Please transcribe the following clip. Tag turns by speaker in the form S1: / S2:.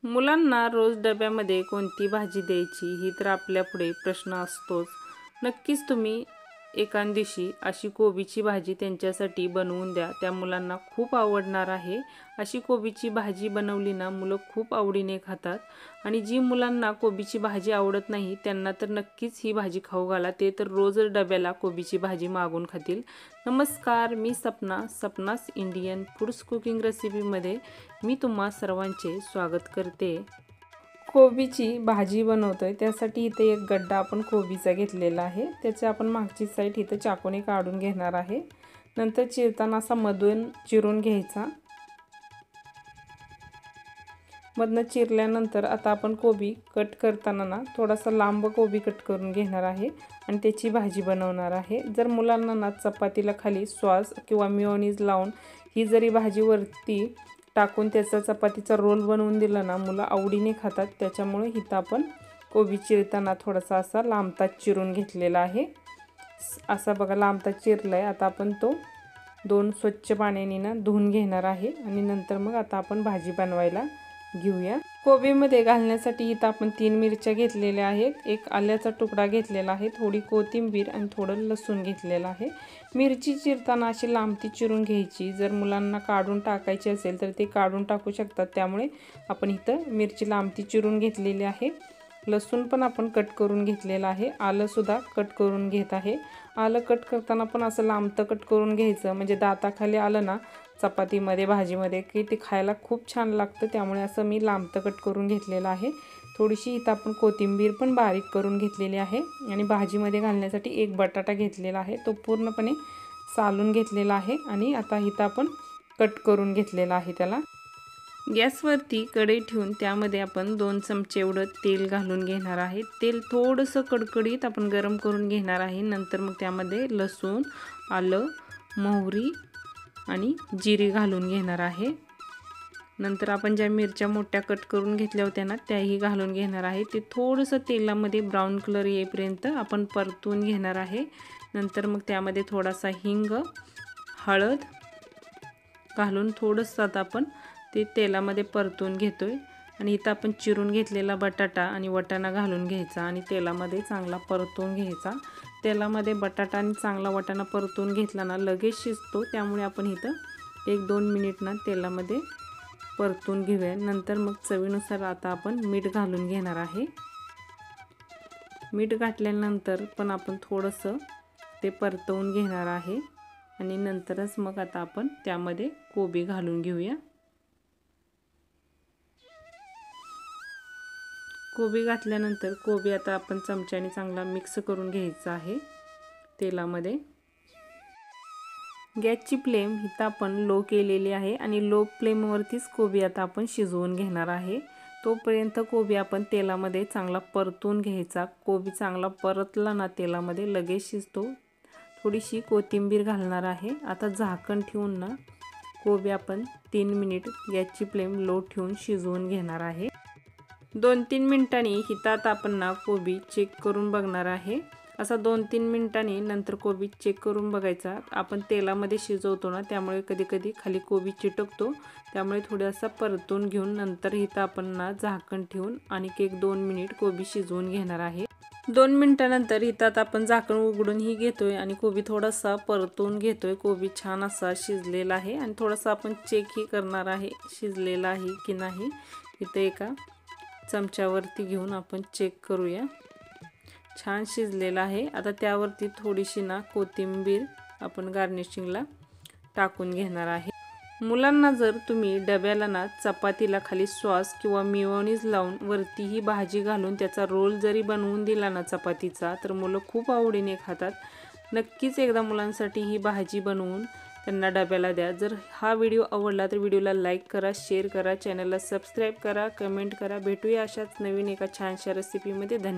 S1: मुलांना रोज डब्यामध्ये कोणती भाजी द्यायची ही तर आपल्यापुढे प्रश्न असतोच। नक्कीच तुम्ही एकान दिवशी अशी कोबीची भाजी त्यांच्यासाठी बनवून द्या, त्या मुलांना खूप आवडणार आहे। अशी कोबीची भाजी बनवली ना मुलं खूप आवडीने खातात आणि जी मुलांना कोबीची भाजी आवडत नाही त्यांना तर नक्कीच ही भाजी खाऊ घाला, ते तर रोज डब्याला कोबीची भाजी मागून खातील। नमस्कार, मी सपनास इंडियन फूड्स कुकिंग रेसिपीमध्ये मी तुम्हा सर्वांचे स्वागत करते। कोबीची भाजी बनवतोय त्यासाठी इथे एक गड्डा आपण कोबीचा घेतलेला आहे, त्याची आपण मागची साईड इथे चाकूने काढून घेणार आहे। नंतर चिरताना असा मधून चिरून घ्यायचा। मधनं चिरल्यानंतर आता आपण कोबी कट करताना ना थोडासा लांब कोबी कट करून घेणार आहे आणि त्याची भाजी बनवणार आहे। जर मुलांना ना चपातीला खाली सॉस किंवा मेयोनीज लावून ही जरी भाजी वरती टाकून त्याचा चपातीचा रोल बनवून दिला ना मुलं आवडीने खातात। त्याच्यामुळे इथं आपण कोबी चिरताना थोडासा असा लांबताच चिरून घेतलेला आहे। असा बघा लांबताच चिरलाय। आता आपण तो दोन स्वच्छ पाण्याने ना धुवून घेणार आहे आणि नंतर मग आता आपण भाजी बनवायला घेऊया। कोबीमध्ये घालण्यासाठी इथं आपण 3 मिरच्या घेतलेल्या आहेत, एक आल्याचा तुकडा घेतलेला आहे, थोडी कोथिंबीर आणि थोडं लसूण घेतलेलं आहे। मिरची चिरताना अशी लांबती चिरून घ्यायची, जर मुलांना काढून टाकायची असेल तर ते काढून टाकू शकतात, त्यामुळे आपण इथं मिरची लांबती चिरून घेतलेली आहे। लसूण पण आपण कट करून घेतलेला आहे, आलं सुद्धा कट करून घेत आहे। आलं कट करताना पण असं लांबतं कट करून घ्यायचं, म्हणजे दाताखाली आलं ना चपातीमध्ये भाजीमध्ये की ते खायला खूप छान लागतं, त्यामुळे असं मी लांबतं कट करून घेतलेलं आहे। थोडीशी इथं आपण कोथिंबीर पण बारीक करून घेतलेली आहे आणि भाजीमध्ये घालण्यासाठी एक बटाटा घेतलेला आहे, तो पूर्णपणे सालून घेतलेला आहे आणि आता इथं आपण कट करून घेतलेला आहे त्याला। गॅसवरती कढई ठेवून त्यामध्ये आपण 2 चमचे एवढं तेल घालून घेणार आहे। तेल थोडंसं कडकडीत आपण गरम करून घेणार आहे। नंतर मग त्यामध्ये लसूण, आलं, मोहरी आणि जिरे घालून घेणार आहे। नंतर आपण ज्या मिरच्या मोठ्या कट करून घेतल्या होत्या ना त्याही घालून घेणार आहे। ते थोडंसं तेलामध्ये ब्राऊन कलर येईपर्यंत आपण परतून घेणार आहे। नंतर मग त्यामध्ये थोडासा हिंग, हळद घालून थोडंसं आता आपण ते तेलामध्ये परतून घेतोय आणि इथं आपण चिरून घेतलेला बटाटा आणि वाटाणा घालून घ्यायचा आणि तेलामध्ये चांगला परतून घ्यायचा। तेलामध्ये बटाटा आणि चांगला वाटाणा परतून घेतला ना लगेच शिजतो, त्यामुळे आपण इथं 1-2 मिनिट ना तेलामध्ये परतून घेऊया। नंतर मग चवीनुसार आता आपण मीठ घालून घेणार आहे। मीठ घातल्यानंतर पण आपण थोडंसं ते परतवून घेणार आहे आणि नंतरच मग आता आपण त्यामध्ये कोबी घालून घेऊया। कोबी घातल्यानंतर कोबी आता आपण चमच्याने चांगला मिक्स करून घ्यायचा आहे तेलामध्ये। गॅसची फ्लेम इथं आपण लो केलेली आहे आणि लो फ्लेमवरतीच कोबी आता आपण शिजवून घेणार आहे। तोपर्यंत कोबी आपण तेलामध्ये चांगला परतून घ्यायचा। कोबी चांगला परतला ना तेलामध्ये लगेच शिजतो। थोडीशी कोथिंबीर घालणार आहे। आता झाकण ठेवून ना कोबी आपण 3 मिनिट गॅसची फ्लेम लो ठेवून शिजवून घेणार आहे। 2-3 मिनिटांनी हितात आपण ना कोबी चेक करून बघणार आहे। असा 2-3 मिनिटांनी नंतर कोबी चेक करून बघायचा। आपण तेलामध्ये शिजवतो ना त्यामुळे कधी-कधी खाली कोबी चिटकतो, त्यामुळे थोडासा परतून घेऊन नंतर इथं आपण ना झाकण ठेवून आणि 1-2 मिनिट कोबी शिजवून घेणार आहे। 2 मिनिटानंतर इथं आपण झाकण उघडून ही घेतोय आणि कोबी थोडासा परतून घेतोय। कोबी छान असा शिजलेला आहे आणि थोडासा आपण चेक ही करणार आहे शिजलेला आहे की नाही। इथे एका चमच्यावरती घेऊन आपण चेक करूया। छान शिजलेला आहे। आता त्यावरती थोडीशी ना कोथिंबीर आपण गार्निशिंगला टाकून घेणार आहे। मुलांना जर तुम्ही डब्याला ना चपातीला खाली सॉस किंवा मेयोनीज लावून वरती ही भाजी घालून त्याचा रोल जरी बनवून दिला ना चपातीचा, तर मुलं खूप आवडीने खातात। नक्कीच एकदा मुलांसाठी ही भाजी बनवून त्यांना डब्याला द्या। जर हा व्हिडिओ आवडला तर व्हिडिओला लाईक करा, शेअर करा, चॅनलला सबस्क्राईब करा, कमेंट करा। भेटूया अशाच नवीन एका छानशा रेसिपीमध्ये। धन्यवाद।